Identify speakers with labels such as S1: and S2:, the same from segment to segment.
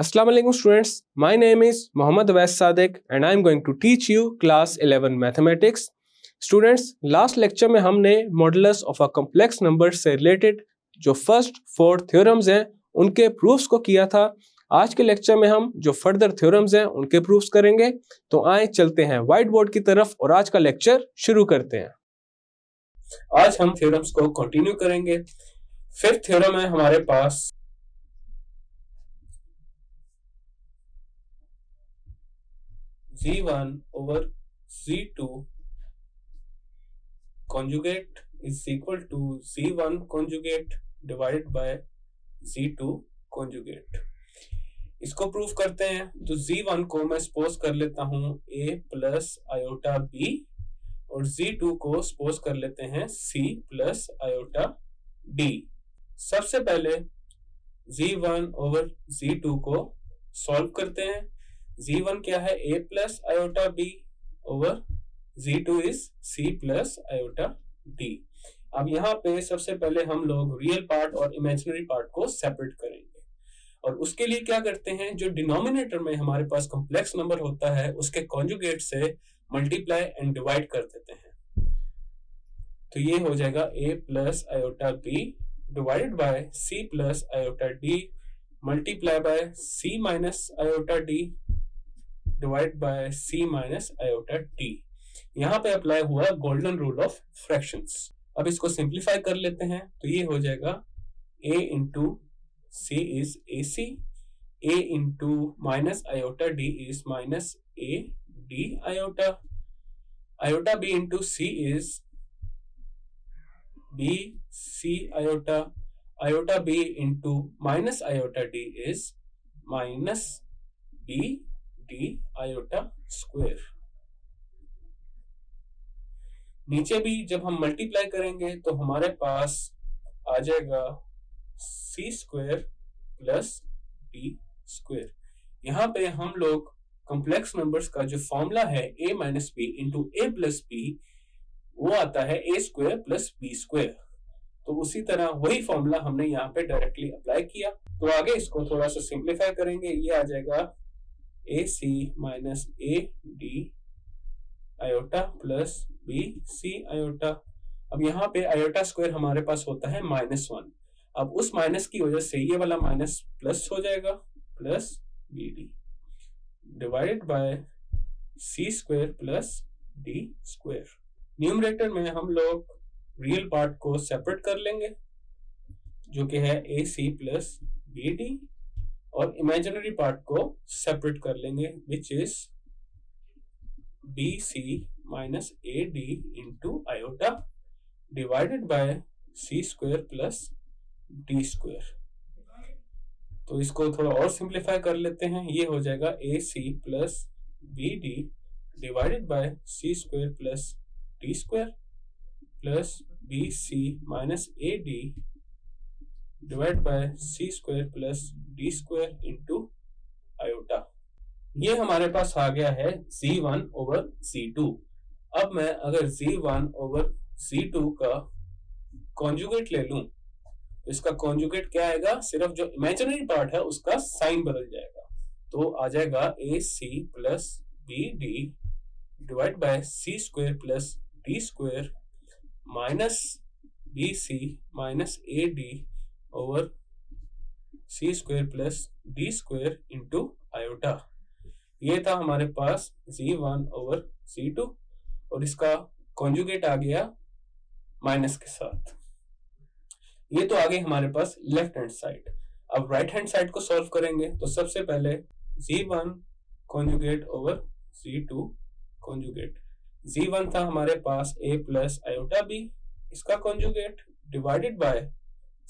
S1: Assalamu alaikum students, my name is Mohammad Awais Sadiq and I am going to teach you class 11 mathematics. Students, last lecture में हमने modulus of a complex number से related जो first 4 theorems हैं उनके proofs को किया था. आज के लेक्चर में हम जो further theorems हैं उनके proofs करेंगे. तो आए चलते हैं white board की तरफ और आज का लेक्चर शुरू करते हैं. आज हम theorems को continue करेंगे. फिफ्थ थ्योरम है हमारे पास Z1 over Z2 conjugate is equal to Z1 conjugate divided by Z2 conjugate. इसको प्रूफ करते हैं. तो Z1 को मैं सपोज कर लेता हूं A प्लस आयोटा B और Z2 को सपोज कर लेते हैं C प्लस आयोटा D. सबसे पहले Z1 ओवर Z2 को सॉल्व करते हैं. Z1 क्या है A plus iota B over Z2 is C plus iota D. अब यहाँ पे सबसे पहले हम लोग रियल पार्ट और इमेजिनरी पार्ट को सेपरेट करेंगे और उसके लिए क्या करते हैं, जो डिनोमिनेटर में हमारे पास कॉम्प्लेक्स नंबर होता है उसके कॉन्जुगेट से मल्टीप्लाई एंड डिवाइड कर देते हैं. तो ये हो जाएगा A plus iota B divided by C plus iota D multiply by C minus iota D divide by C minus iota D. यहाँ पे अप्लाई हुआ गोल्डन रूल ऑफ फ्रैक्शंस. अब इसको सिंप्लीफाई कर लेते हैं. तो ये हो जाएगा A into C is AC, A into minus iota D is minus A D iota, iota B into C is B C iota, iota B into minus iota D is minus B D iota square. नीचे भी जब हम multiply करेंगे तो हमारे पास आ जाएगा C square plus D square. यहाँ पे हम लोग कॉम्प्लेक्स नंबर्स का जो फॉर्मूला है A minus B into A plus B वो आता है A square plus B square. तो उसी तरह वही फॉर्मूला हमने यहाँ पे डायरेक्टली अप्लाई किया. तो आगे इसको थोड़ा सा सिंप्लीफाई करेंगे. ये आ जाएगा AC minus AD iota plus BC iota. अब यहाँ पे आयोटा स्क्वायर हमारे पास होता है -1. अब उस माइनस की वजह से ये वाला माइनस प्लस हो जाएगा plus BD divided by C square plus D square. Numerator में हम लोग रियल पार्ट को सेपरेट कर लेंगे जो कि है AC प्लस BD और इमेजिनरी पार्ट को सेपरेट कर लेंगे which is BC minus AD into iota divided bye C square plus D square. तो इसको थोड़ा और सिंप्लीफाई कर लेते हैं. ये हो जाएगा AC plus BD divided by C square plus D square plus BC minus AD divide by C square plus D square into iota. ये हमारे पास आ गया है Z1 ओवर Z2. अब मैं अगर Z1 ओवर Z2 का कॉन्जुगेट ले लूं तो इसका कॉन्जुगेट क्या आएगा, सिर्फ जो इमेजिनरी पार्ट है उसका साइन बदल जाएगा. तो आ जाएगा AC plus BD divide by C square plus D square minus BC minus AD over C square plus D square into iota. ये था हमारे पास Z1 ओवर Z2 और इसका कॉन्जुगेट आ गया माइनस के साथ. ये तो आ गई हमारे पास लेफ्ट हैंड साइड. अब राइट हैंड साइड को सॉल्व करेंगे. तो सबसे पहले Z1 conjugate over Z2 conjugate. Z1 था हमारे पास A प्लस आयोटा B, इसका conjugate divided bye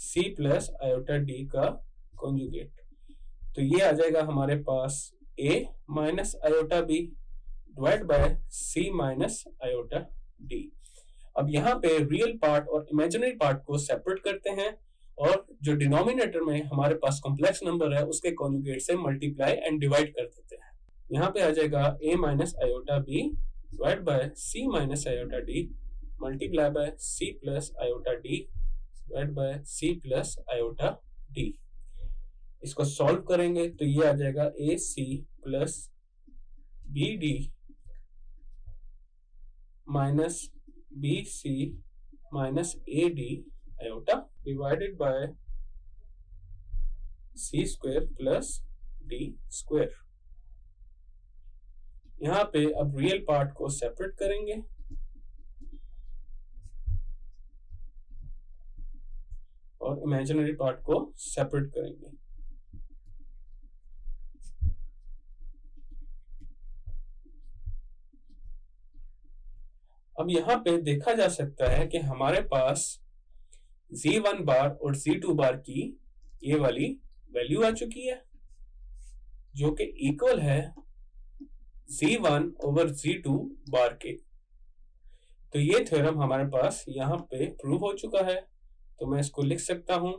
S1: C plus iota D का कॉन्जुगेट. तो ये आ जाएगा हमारे पास A minus iota B divide by C minus iota D. अब यहाँ पे रियल पार्ट और इमेजिनरी पार्ट को सेपरेट करते हैं और जो डिनोमिनेटर में हमारे पास कॉम्प्लेक्स नंबर है उसके कॉन्जुगेट से मल्टीप्लाई एंड डिवाइड कर देते हैं. यहाँ पे आ जाएगा A minus iota B divide by C minus iota D multiply by C plus iota D divide by C plus iota D. इसको सॉल्व करेंगे तो ये आ जाएगा A C plus B D minus B C minus A D iota divided by C square plus D square. यहाँ पे अब real part को सेपरेट करेंगे और इमेजिनरी पार्ट को सेपरेट करेंगे। अब यहाँ पे देखा जा सकता है कि हमारे पास Z1 बार और Z2 बार की ये वाली वैल्यू आ चुकी है जो कि इक्वल है Z1 ओवर Z2 बार के। तो ये थ्योरम हमारे पास यहाँ पे प्रूव हो चुका है, तो मैं इसको लिख सकता हूं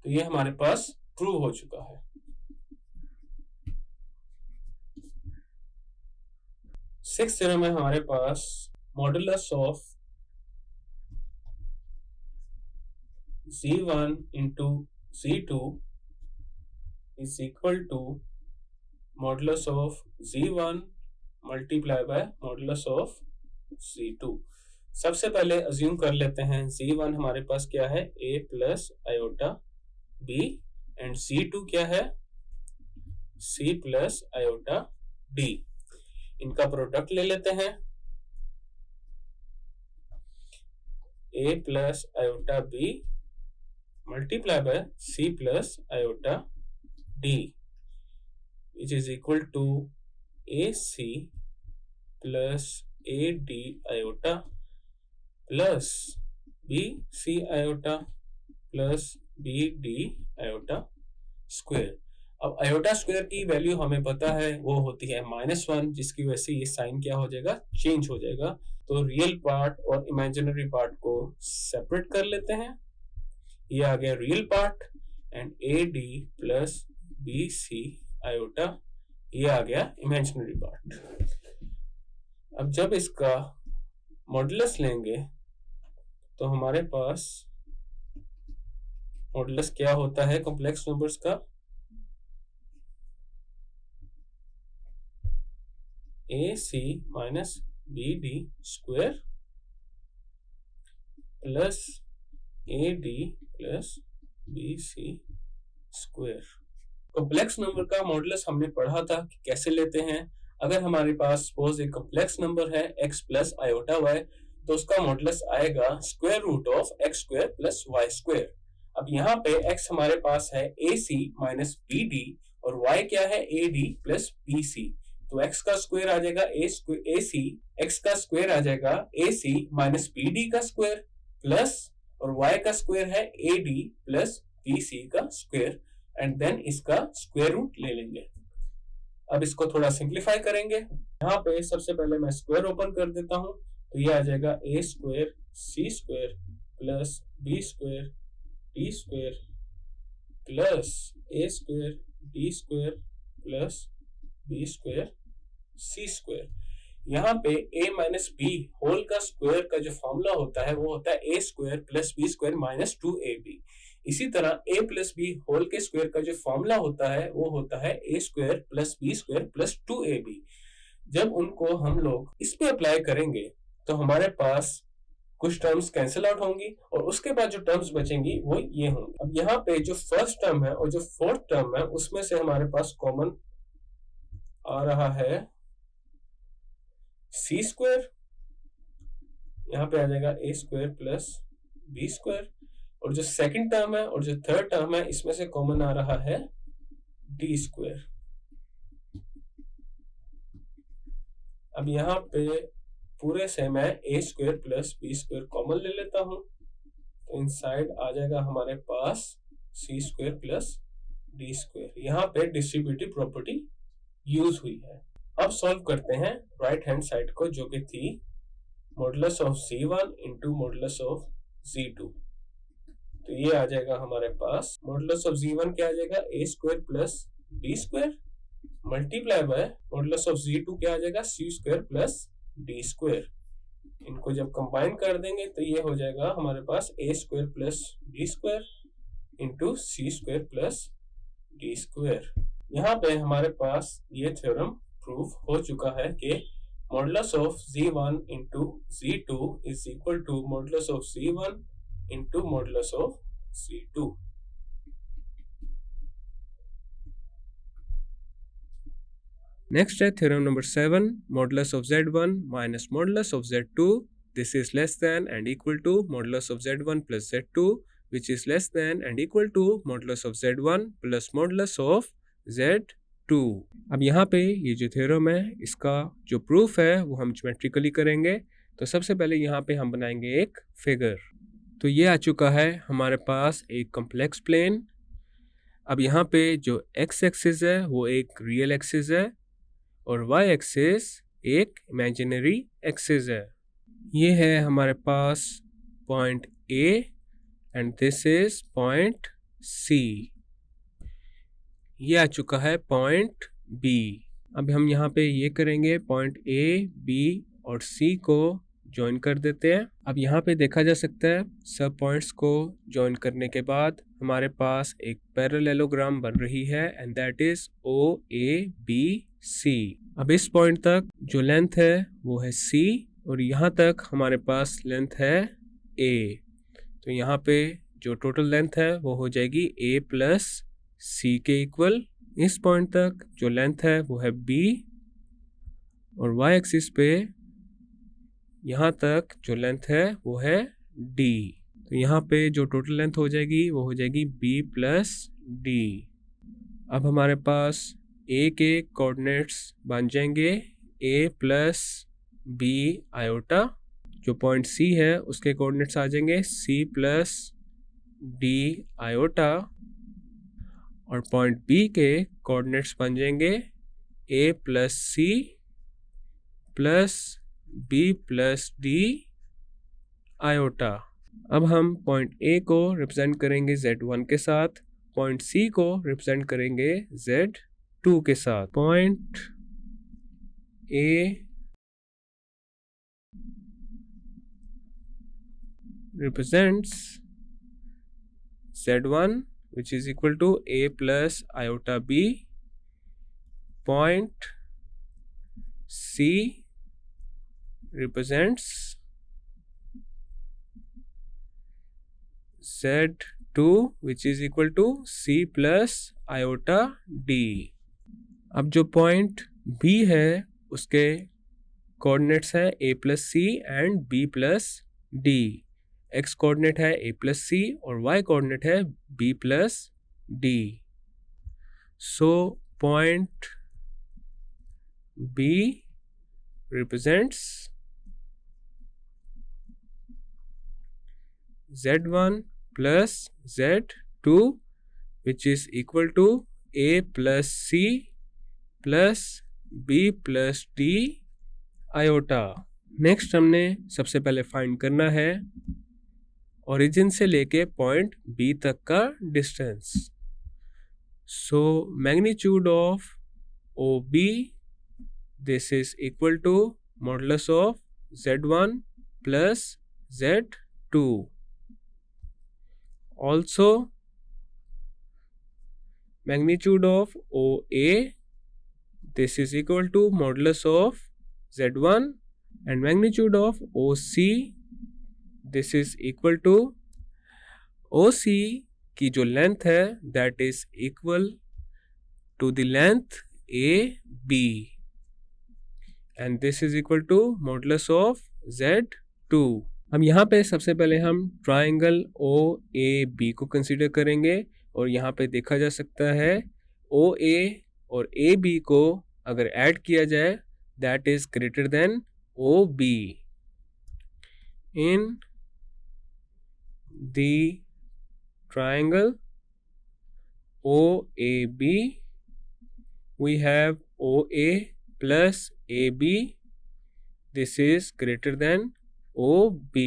S1: तो ये हमारे पास प्रूव हो चुका है। सिक्स्थ थ्योरम में हमारे पास modulus of Z1 into Z2 is equal to modulus of Z1 multiply by modulus of Z2। सबसे पहले अज्यूम कर लेते हैं Z1 हमारे पास क्या है a plus iota b and Z2 क्या है c प्लस आयोटा d। इनका प्रोडक्ट ले लेते हैं a plus iota b multiply by c plus iota d which is equal to ac plus ad iota plus bc iota plus bd iota square. अब iota square की value हमें पता है वो होती है -1, जिसकी वजह से ये साइन क्या हो जाएगा चेंज हो जाएगा। तो रियल पार्ट और इमेजिनरी पार्ट को सेपरेट कर लेते हैं। ये आ गया real part and ad plus bc iota ये आ गया इमेजिनरी पार्ट। अब जब इसका मॉडुलस लेंगे तो हमारे पास मॉडुलस क्या होता है कॉम्प्लेक्स नंबर्स का ac minus bd square plus ad plus bc square. Complex number का मॉडुलस हमने पढ़ा था कि कैसे लेते हैं। अगर हमारे पास सपोज एक कॉम्प्लेक्स नंबर है x प्लस आयोटा y तो उसका मॉडुलस आएगा square root of x square plus y square. अब यहाँ पे x हमारे पास है ac माइनस bd और y क्या है ad प्लस bc। तो x का स्क्वायर आ जाएगा ac, x का स्क्वायर आ जाएगा ac माइनस bd का स्क्वायर प्लस और y का स्क्वायर है ad प्लस bc का स्क्वायर एंड देन इसका स्क्वायर रूट ले लेंगे। अब इसको थोड़ा सिंप्लीफाई करेंगे। यहाँ पे सबसे पहले मैं स्क्वायर ओपन कर देता हूँ तो ये आ जाएगा a square c square plus b square d square plus a square d square plus b square c square. यहाँ पे a माइनस b होल का स्क्वायर का जो फॉर्मूला होता है वो होता है a square plus b square minus 2ab। इसी तरह a प्लस b होल के स्क्वायर का जो फॉर्मूला होता है वो होता है a square plus b square plus 2ab। जब उनको हम लोग इस पे अप्लाई करेंगे तो हमारे पास कुछ टर्म्स कैंसिल आउट होंगी और उसके बाद जो टर्म्स बचेंगी वो ये होंगी। अब यहाँ पे जो फर्स्ट टर्म है और जो फोर्थ टर्म है उसमें से हमारे पास कॉमन आ रहा है c स्क्वायर, यहाँ पे आ जाएगा a square plus b square और जो सेकंड टर्म है और जो थर्ड टर्म है इसमें से कॉमन आ रहा है d स्क्वायर। अब यहाँ पे पूरे से मैं a square plus b square common ले लेता हूं तो इनसाइड आ जाएगा हमारे पास c square plus d square. यहाँ पे डिस्ट्रीब्यूटिव प्रॉपर्टी यूज हुई है। अब सॉल्व करते हैं राइट हैंड साइड को जो कि थी modulus of Z1 into modulus of Z2। तो ये आ जाएगा हमारे पास मॉडुलस ऑफ Z1 क्या आ जाएगा a square plus b square multiply by modulus of Z2 क्या आ जाएगा c square plus D square. इनको जब कंबाइन कर देंगे तो ये हो जाएगा हमारे पास A square plus D square into C square plus D square. यहाँ पे हमारे पास ये थ्योरम प्रूफ हो चुका है कि modulus of z1 into z2 is equal to modulus of z1 into modulus of z2। Next है theorem number 7, modulus of z1 minus modulus of z2 this is less than and equal to modulus of z1 plus z2 which is less than and equal to modulus of z1 plus modulus of z2। अब यहाँ पे ये जो theorem है इसका जो proof है वो हम ज्योमेट्रिकली करेंगे। तो सबसे पहले यहाँ पे हम बनाएंगे एक फिगर। तो ये आ चुका है हमारे पास एक कॉम्प्लेक्स प्लेन। अब यहाँ पे जो x एक्सिस है वो एक रियल एक्सिस है और y एक्सिस एक इमेजिनरी एक्सिस है। ये है हमारे पास point A and this is point C। ये आ चुका है पॉइंट B। अब हम यहाँ पे ये करेंगे पॉइंट A, B और C को ज्वाइन कर देते हैं। अब यहाँ पे देखा जा सकता है सब पॉइंट्स को ज्वाइन करने के बाद हमारे पास एक पैरेललोग्राम बन रही है एंड दैट इज OABC। अब इस पॉइंट तक जो लेंथ है वो है C और यहाँ तक हमारे पास लेंथ है A। तो यहाँ पे जो टोटल लेंथ है वो हो जाएगी A प्लस C के इक्वल। इस पॉइंट तक जो लेंथ है वो है B और y एक्सिस पे यहाँ तक जो लेंथ है वो है D। तो यहाँ पे जो टोटल लेंथ हो जाएगी वो हो जाएगी B प्लस D। अब हमारे पास A के कोऑर्डिनेट्स बन जाएंगे A प्लस B आयोटा। जो पॉइंट C है उसके कोऑर्डिनेट्स आ जाएंगे C प्लस D आयोटा और पॉइंट B के कोऑर्डिनेट्स बन जाएंगे A plus C plus B plus D iota. अब हम पॉइंट A को रिप्रेजेंट करेंगे Z1 के साथ, पॉइंट C को रिप्रेजेंट करेंगे Z2 के साथ। Point A represents Z1 which is equal to A plus iota B. Point C represents Z2 which is equal to C plus iota D. अब जो पॉइंट B है उसके कोऑर्डिनेट्स हैं A plus C and B plus D। x coordinate है A plus C और y coordinate है B plus D। So point B represents Z1 plus Z2 which is equal to A plus C plus B plus D iota. Next हमने सबसे पहले find करना है origin से लेके पॉइंट B तक का distance. So magnitude of OB this is equal to modulus of Z1 plus Z2। Also magnitude of OA this is equal to modulus of Z1 and magnitude of OC this is equal to OC की जो length है that is equal to the length AB and this is equal to modulus of Z2। अब यहाँ पे सबसे पहले हम triangle OAB को कंसीडर करेंगे और यहाँ पे देखा जा सकता है OA और AB को अगर ऐड किया जाए that is greater than OB। In the triangle OAB we have OA plus AB this is greater than OB।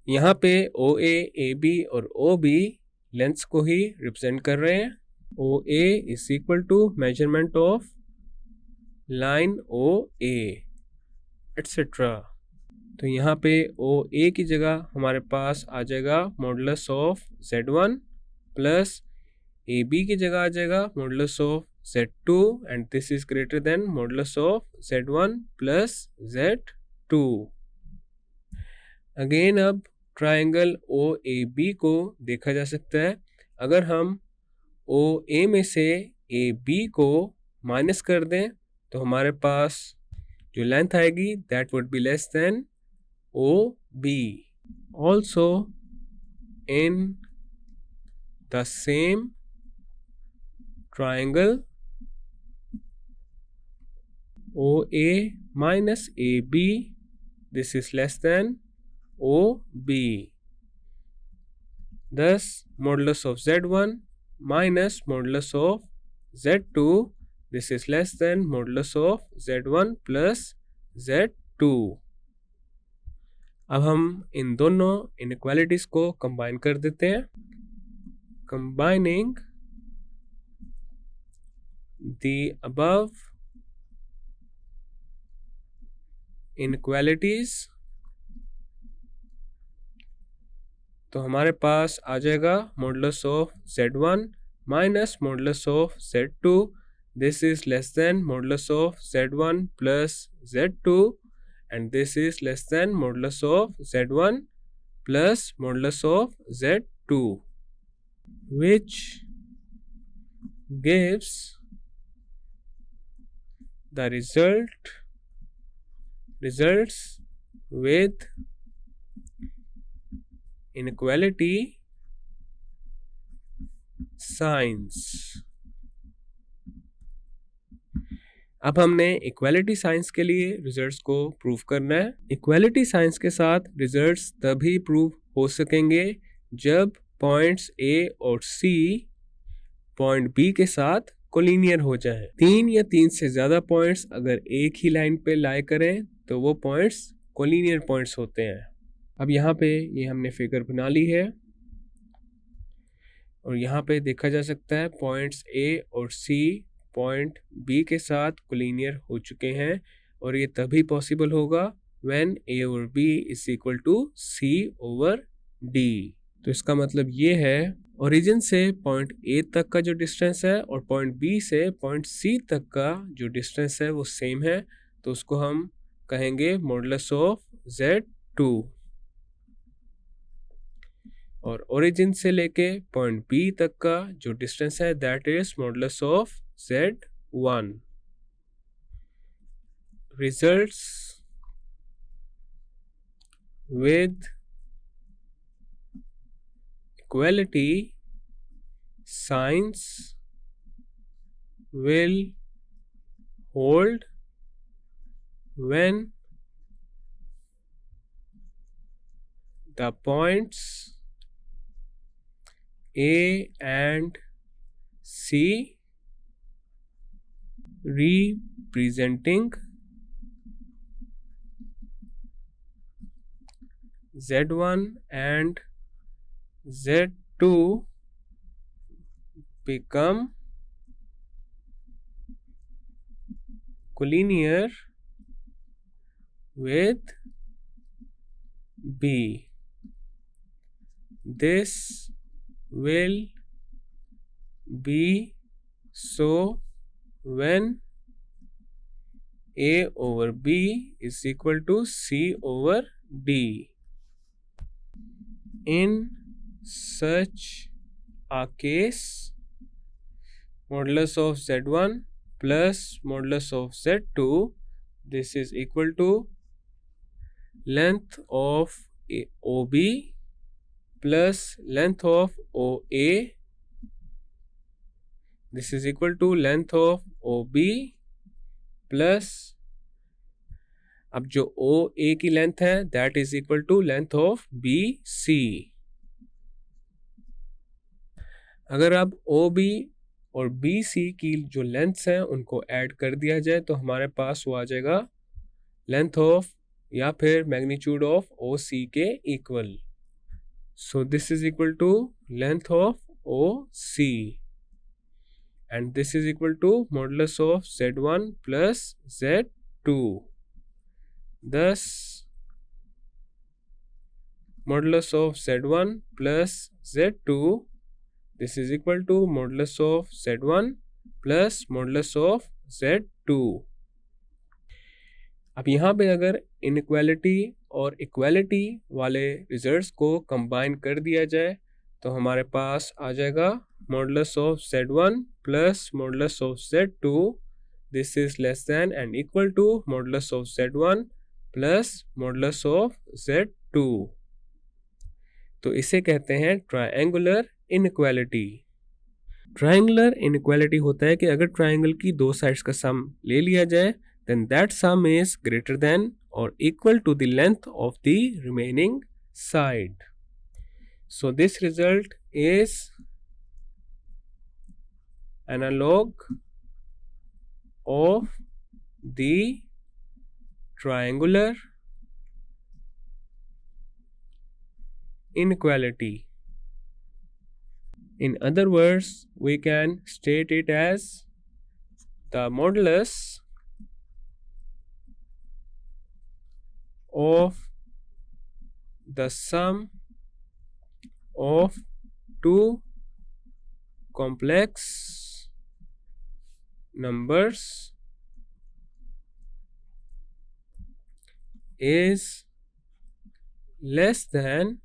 S1: यहाँ पे OA, AB और OB लेंथ्स को ही रिप्रेजेंट कर रहे हैं। OA is equal to measurement of line O A etcetera. तो यहाँ पे ओ ए की जगह हमारे पास आ जाएगा modulus of Z1 plus A B की जगह आ जाएगा modulus of Z2 and this is greater than modulus of Z1 plus Z2। Again अब ट्राइंगल ओ ए बी को देखा जा सकता है। अगर हम ओ ए में से ए बी को माइनस कर दें तो हमारे पास जो लेंथ आएगी that would be less than O B. Also in the same triangle OA minus AB, this is less than OB. Thus, modulus of Z1 minus modulus of Z2, this is less than modulus of Z1 plus Z2. अब हम इन दोनों inequalities को combine कर देते हैं। Combining the above inequalities, तो हमारे पास आ जाएगा modulus of Z1 minus modulus of Z2, this is less then modulus of Z1 plus Z2 and this is less then modulus of Z1 plus modulus of Z2, which gives the results with inequality signs। अब हमने equality science के लिए results को prove करना है। Equality science के साथ results तभी प्रूव हो सकेंगे जब पॉइंट्स ए और सी पॉइंट बी के साथ कोलिनियर हो जाए। 3 या 3 से ज्यादा पॉइंट्स अगर एक ही लाइन पे लाई करें तो वो पॉइंट्स कोलिनियर पॉइंट्स होते हैं। अब यहाँ पे ये हमने फिगर बना ली है और यहाँ पे देखा जा सकता है पॉइंट्स ए और सी पॉइंट बी के साथ कोलिनियर हो चुके हैं और ये तभी पॉसिबल होगा व्हेन ए और B is equal to C over D. तो इसका मतलब ये है ओरिजिन से पॉइंट ए तक का जो डिस्टेंस है और पॉइंट बी से पॉइंट सी तक का जो डिस्टेंस है वो सेम है, तो उसको हम कहेंगे मॉडुलस ऑफ Z2। और ओरिजिन से लेके पॉइंट बी तक का जो डिस्टेंस है that is modulus of Z1। Results with equality signs will hold when the points A and C representing Z1 and Z2 become collinear with B. This will be so when A over B is equal to C over D. In such a case, modulus of Z1 plus modulus of Z2, this is equal to length of OB plus length of OA, this is equal to length of OB plus अब जो OA की length है that is equal to length of BC। अगर अब OB और BC की जो lengths हैं उनको ऐड कर दिया जाए तो हमारे पास वो आ जाएगा लेंथ ऑफ या फिर मैग्नीट्यूड ऑफ OC के इक्वल। So this is equal to length of OC। and this is equal to modulus of z1 plus z2. Thus modulus of z1 plus z2, this is equal to modulus of z1 plus modulus of z2. अब यहाँ पे अगर inequality और equality वाले results को combine कर दिया जाए तो हमारे पास आ जाएगा modulus of z1 plus modulus of z2. This is less than and equal to modulus of z1 plus modulus of z2. तो इसे कहते हैं ट्रायंगुलर इनइक्वालिटी. ट्रायंगुलर इनइक्वालिटी होता है कि अगर ट्रायंगल की दो साइड्स का सम ले लिया जाए then that sum is greater than or equal to the length of the remaining side. So this result is analog of the triangular inequality. In other words, we can state it as the modulus of the sum of two complex numbers is less than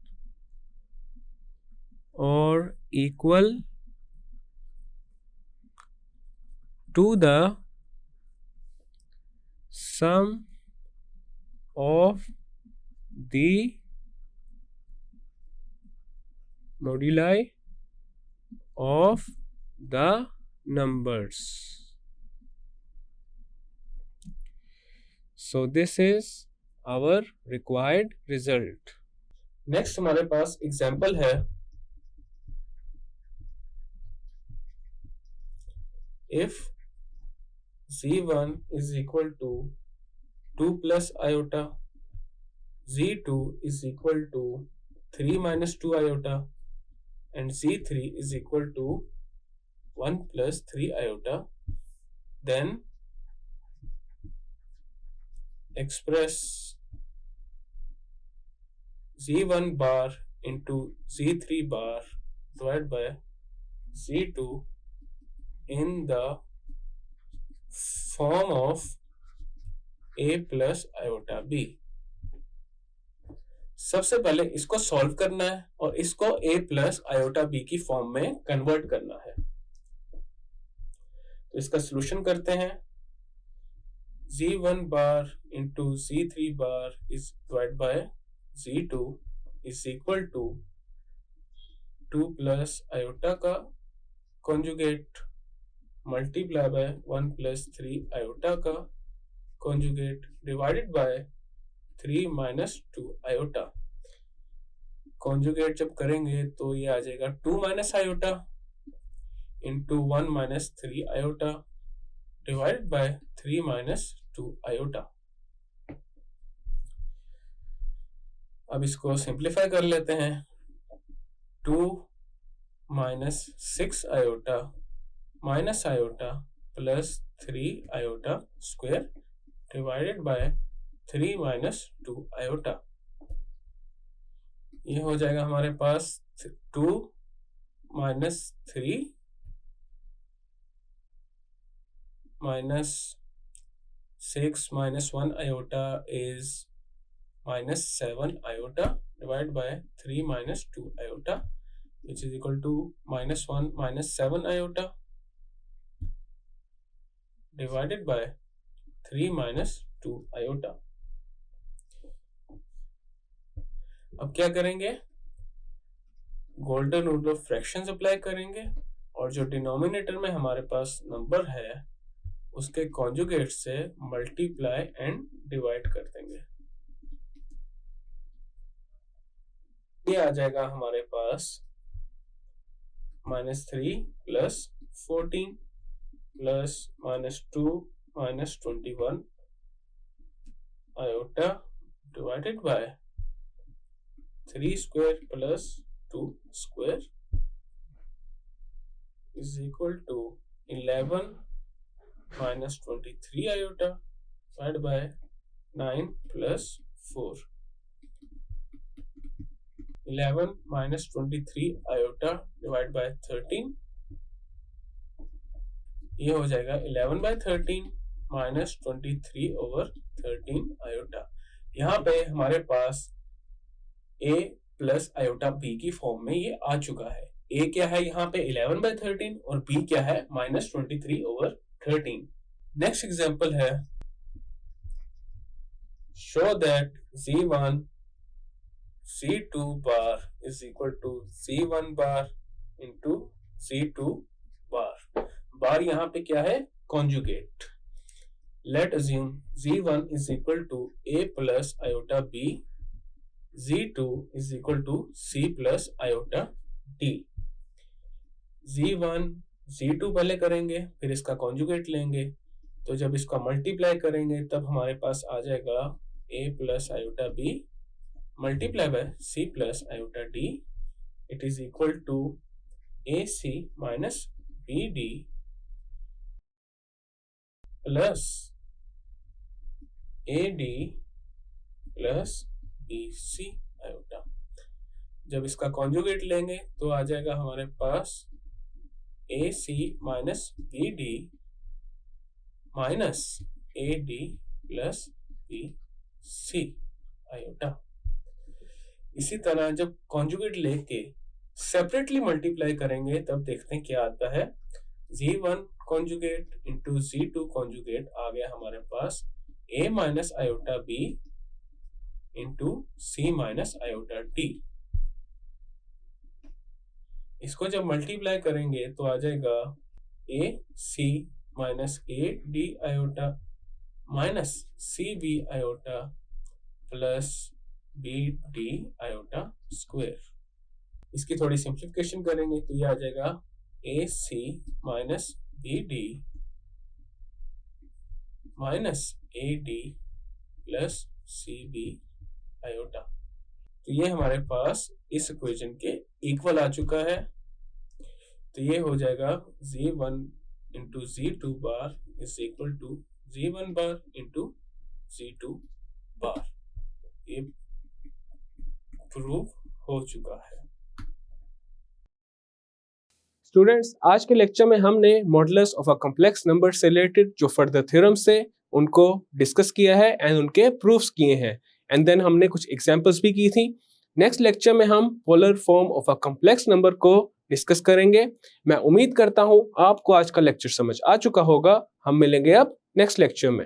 S1: or equal to the sum of the moduli of the numbers. So this is our required result. Next हमारे पास example है. If z1 is equal to 2 plus iota, z2 is equal to 3 minus 2 iota, and z3 is equal to 1 plus 3 iota, then express z1 bar into z3 bar divided by z2 in the form of a plus iota b. सबसे पहले इसको solve करना है और इसको a plus iota b की form में convert करना है. तो इसका सॉल्यूशन करते हैं. z1 bar into z3 bar is divide by z2 is equal to 2 plus iota का conjugate multiply by 1 plus 3 iota का conjugate divided by 3 minus 2 iota. Conjugate जब करेंगे तो ये आ जाएगा 2 minus iota into 1 minus 3 iota divided by 3 minus 2 iota. अब इसको सिंप्लीफाई कर लेते हैं. 2 minus 6 iota minus iota plus 3 iota square divided by 3 minus 2 iota. ये हो जाएगा हमारे पास 2 minus 3 minus 6 minus 1 iota is minus 7 iota divide by 3 minus 2 iota which is equal to minus 1 minus 7 iota divided by 3 minus 2 iota. अब क्या करेंगे? Golden rule of fractions apply करेंगे और जो डिनोमिनेटर में हमारे पास नंबर है उसके कॉन्जुगेट से मल्टीप्लाई एंड डिवाइड कर देंगे. ये आ जाएगा हमारे पास -3 plus 14 plus -2 minus 21 iota divided by 3 square plus 2 square is equal to 11 minus 23 iota divided by 9 plus 4. 11 minus 23 iota divided by 13, ये हो जाएगा 11 by 13 minus 23 over 13 iota. यहाँ पे हमारे पास a plus iota b की फॉर्म में ये आ चुका है. a क्या है यहाँ पे 11 by 13 और b क्या है minus 23 over 13. नेक्स्ट एग्जाम्पल है, show that z1 z2 bar is equal to z1 bar into z2 bar. बार यहाँ पे क्या है, conjugate. Late assume z1 is equal to a plus iota b, z2 is equal to c plus iota d. z1 z2 पहले करेंगे, फिर इसका conjugate लेंगे, तो जब इसका मल्टीप्लाई करेंगे तब हमारे पास आ जाएगा a plus iota b multiply by c plus iota d. It is equal to ac minus bd plus AD plus BC iota. जब इसका कॉन्जुगेट लेंगे तो आ जाएगा हमारे पास AC minus BD minus AD plus BC iota. इसी तरह जब conjugate लेके सेपरेटली मल्टीप्लाई करेंगे तब देखते हैं क्या आता है. Z1 conjugate into Z2 conjugate आ गया हमारे पास A minus iota B into C minus iota D. इसको जब मल्टीप्लाई करेंगे तो आ जाएगा AC minus AD iota minus CB iota plus BD iota square. इसकी थोड़ी सिंप्लीफिकेशन करेंगे तो ये आ जाएगा AC minus BD minus AD plus CB iota. तो ये हमारे पास इस इक्वेशन के इक्वल आ चुका है. तो ये हो जाएगा Z1 into Z2 bar is equal to Z1 bar into Z2 bar. ये प्रूव हो चुका है.
S2: स्टूडेंट्स, आज के लेक्चर में हमने modulus of a complex number से रिलेटेड जो फर्दर थ्योरम्स से उनको डिस्कस किया है एंड उनके प्रूफ्स किए हैं, एंड देन हमने कुछ एग्जांपल्स भी की थी. नेक्स्ट लेक्चर में हम polar form of a complex number को डिस्कस करेंगे. मैं उम्मीद करता हूं आपको आज का लेक्चर समझ आ चुका होगा. हम मिलेंगे अब नेक्स्ट लेक्चर में.